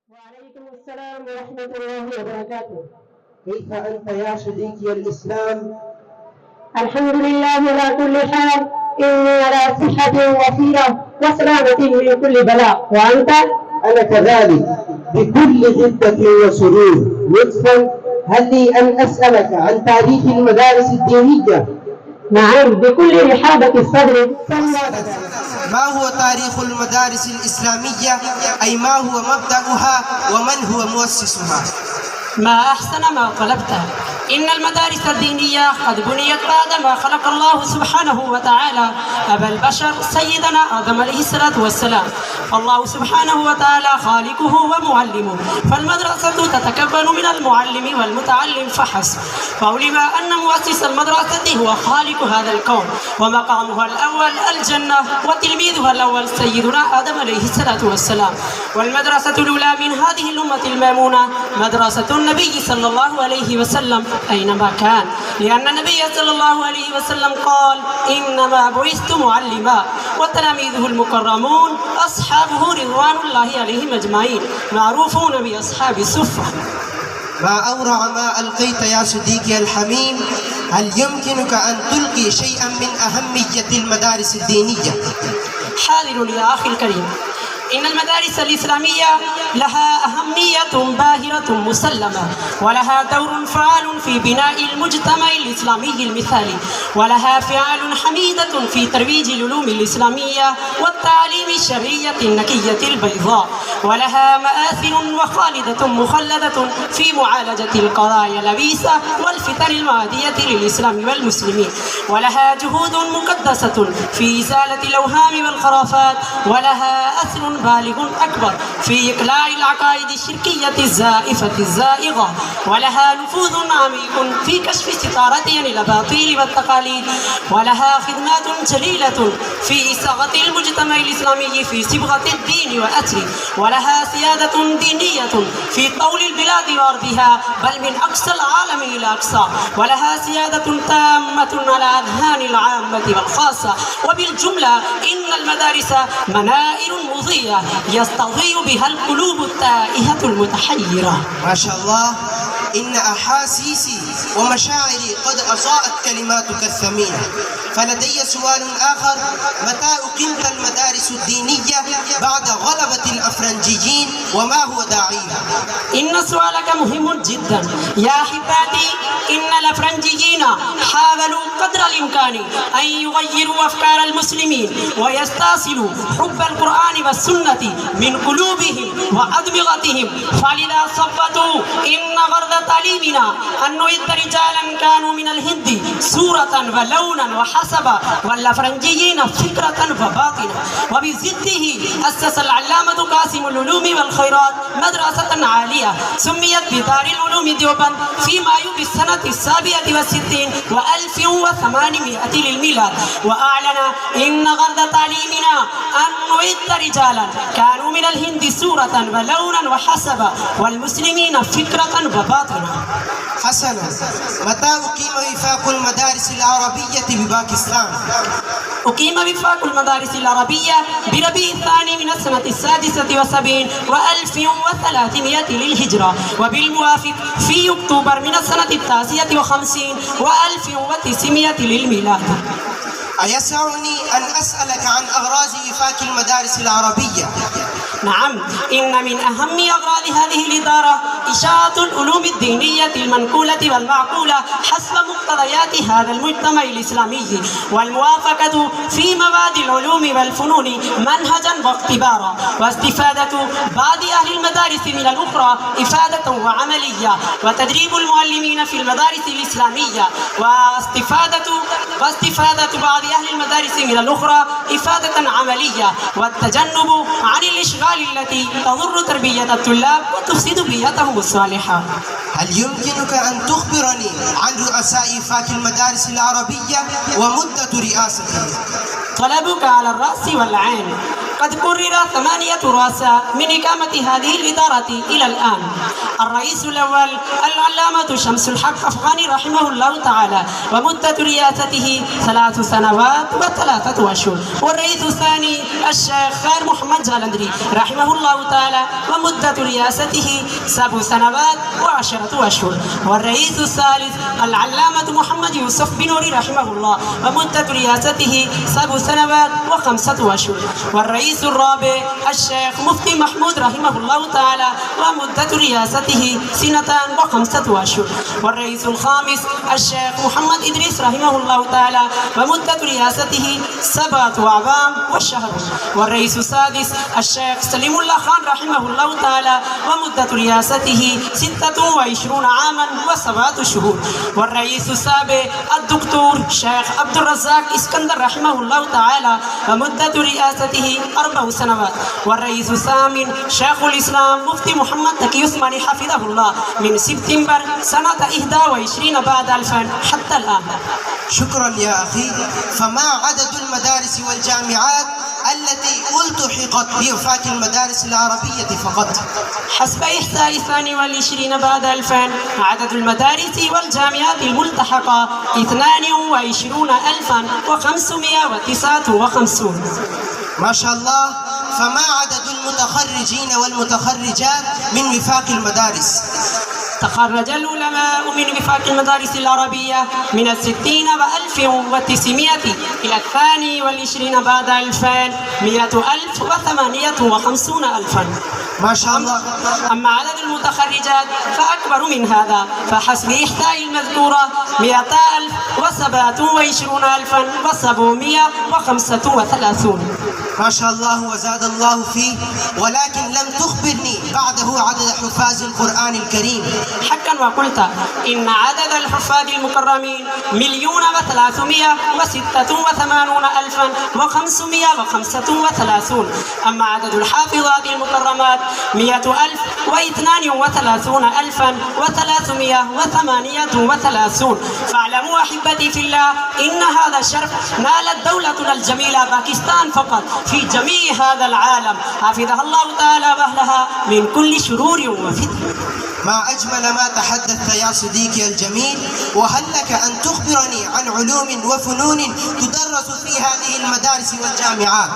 وعليكم السلام ورحمة الله وبركاته. كيف أنت يا صديقي الإسلام؟ الحمد لله على كل حال، إني على صحة وفيرة وسلامة من كل بلاء، وأنت؟ أنا كذلك بكل جدة وسرور. لطفا هل لي أن أسألك عن تاريخ المدارس الدينية؟ نعم، بكل رحابة الصدر. ما هو تاريخ المدارس الإسلامية؟ أي ما هو مبدأها ومن هو مؤسسها؟ ما أحسن ما طلبته. إن المدارس الدينية قد بنيت بعد ما خلق الله سبحانه وتعالى أبا البشر سيدنا آدم عليه الصلاة والسلام. الله سبحانه وتعالى خالقه ومعلمه، فالمدرسة تتكون من المعلم والمتعلم فحسب. فعلم أن مؤسس المدرسة هو خالق هذا الكون، ومقامها الأول الجنة، وتلميذها الأول سيدنا آدم عليه الصلاة والسلام. والمدرسة الأولى من هذه الأمة المامونة مدرسة النبي صلى الله عليه وسلم أينما كان، لأن النبي صلى الله عليه وسلم قال: إنما بعثت معلما. وتلاميذه المكرمون أصحابه رضوان الله عليهم أجمعين معروفون بأصحاب الصفة. ما أورع ما ألقيت يا صديقي الحميم. هل يمكنك أن تلقي شيئا من أهمية المدارس الدينية؟ حاضر يا أخي الكريم. إن المدارس الإسلامية لها أهمية باهرة مسلمة، ولها دور فعال في بناء المجتمع الإسلامي المثالي، ولها فعال حميدة في ترويج العلوم الإسلامية والتعليم الشرعية النقية البيضاء، ولها مآثر وخالدة مخلدة في معالجة القضايا الوبيسة والفتن المعادية للإسلام والمسلمين، ولها جهود مقدسة في إزالة الأوهام والخرافات، ولها أثر بالغ أكبر في إقلاع العقائد الشركية الزائفة الزائغة، ولها نفوذ عميق في كشف ستارة الأباطيل والتقاليد، ولها خدمات جليلة في صياغة المجتمع الإسلامي في صبغة الدين وأثره، ولها سيادة دينية في طول البلاد وأرضها، بل من أقصى العالم إلى أقصى، ولها سيادة تامة على أذهان العامة والخاصة. وبالجملة إن المدارس منائر مضيئة يستضيء بها القلوب التائهة المتحيرة. ما شاء الله، إن أحاسيسي ومشاعري قد أضاءت كلماتك الثمينة. فلدي سؤال آخر: متى أقيمت المدارس الدينية بعد غلبة الأفرنجيين، وما هو داعيها؟ إن سؤالك مهم جدا يا أحبتي. إن الأفرنجيين حاولوا قدر الإمكان أن يغيروا أفكار المسلمين ويستأصلوا حب القرآن والسنة من قلوبهم وأدمغتهم، فلذا صفتوا إن غرض تعليمنا أن نعد رجالا كانوا من الهند صورة ولونا وحسبا، والأفرنجيين فكرة وباطنة. وبضده أسس العلامة قاسم العلوم والخيرات مدرسة عالية سميت بدار العلوم ديوبند في مايو بالسنة 67 و1800 للميلاد، وأعلن إن غرض تعليمنا أن نعد رجالا كانوا من الهند صورة ولونا وحسبا، والمسلمين فكرة وباطنة. حسنا، متى أقيم وفاق المدارس العربية بباكستان؟ أقيم وفاق المدارس العربية بربيع الثاني من السنة 76 و1300 للهجرة، وبالموافق في أكتوبر من السنة 59 و1900 للميلاد. أيسعني أن أسألك عن أغراض وفاق المدارس العربية؟ نعم، إن من أهم أغراض هذه الإدارة إشاعة العلوم الدينية المنقولة والمعقولة حسب مقتضيات هذا المجتمع الإسلامي، والموافقة في مواد العلوم والفنون منهجا واختبارا، واستفادة بعض أهل المدارس من الأخرى إفادة وعملية، وتدريب المعلمين في المدارس الإسلامية، واستفادة بعض أهل المدارس من الأخرى إفادة عملية، والتجنب عن الإشغال التي تضر تربية الطلاب وتفسد بيئتهم الصالحة. هل يمكنك أن تخبرني عن رؤساء وفاق المدارس العربية ومدة رئاستهم؟ طلبك على الرأس والعين. قد قرر 8 رؤساء من إقامة هذه الإدارة إلى الآن. الرئيس الأول العلامة شمس الحق أفغاني رحمه الله تعالى، ومدة رئاسته 3 سنوات و3 أشهر. والرئيس الثاني الشيخ خير محمد جالندري رحمه الله تعالى، ومدة رئاسته 7 سنوات و10 أشهر. والرئيس الثالث العلامة محمد يوسف بن نوري رحمه الله، ومدة رئاسته 7 سنوات و5 أشهر. والرئيس الرابع الشيخ مفتي محمود رحمه الله تعالى، ومدة رئاسته 2 سنوات و5 أشهر. والرئيس الخامس الشيخ محمد إدريس رحمه الله تعالى، ومدة رئاسته 7 أعوام وشهر. والرئيس السادس الشيخ سليم الله خان رحمه الله تعالى، ومدة رئاسته 26 عاما و7 شهور. والرئيس السابع الدكتور شيخ عبد الرزاق اسكندر رحمه الله تعالى، ومدة رئاسته 4 سنوات. والرئيس الثامن شيخ الإسلام مفتي محمد تقي عثماني حفظه الله، من سبتمبر سنة 21 بعد 2000 حتى الآن. شكرا يا أخي. فما عدد المدارس والجامعات التي التحقت بوفاة المدارس العربية فقط؟ حسب إحصاء 22 بعد 2000 عدد المدارس والجامعات الملتحقة 22,559. ما شاء الله. فما عدد المتخرجين والمتخرجات من وفاق المدارس؟ تخرج العلماء من وفاق المدارس العربية من 60 و1900 إلى 22 بعد 2000 158,000. ما شاء الله. أما عدد المتخرجات فأكبر من هذا، فحسب إحصاء المذكورة 127,735. ما شاء الله وزاد الله فيه. ولكن لم تخبرني بعده عدد حفاظ القرآن الكريم. حقا وقلت إن عدد الحفاظ المكرمين 1,386,535. أما عدد الحافظات المكرمات 100,032,338. فاعلموا أحبتي في الله إن هذا الشرف نالت دولتنا الجميلة باكستان فقط، في جميع هذا العالم حفظها الله تعالى وأهلها من كل شرور وفتن. ما أجمل ما تحدثت يا صديقي الجميل. وهل لك أن تخبرني عن علوم وفنون تدرس في هذه المدارس والجامعات؟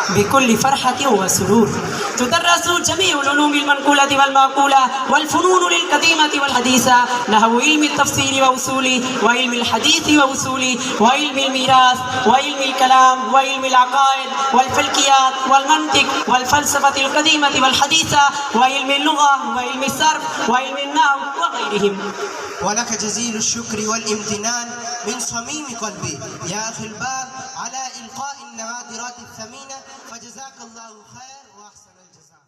بكل فرحة وسرور. تدرس جميع العلوم المنقولة والمعقولة والفنون القديمة والحديثة، نحو علم التفسير وأصوله، وعلم الحديث وأصوله، وعلم الميراث، وعلم الكلام، وعلم العقائد، والفلكيات، والمنطق، والفلسفة القديمة والحديثة، وعلم اللغة، وعلم الصرف، وعلم النحو وغيرهم. ولك جزيل الشكر والامتنان من صميم قلبي يا أخي البار على إلقاء النوادرات الثمينة، فجزاك الله خير وأحسن الجزاء.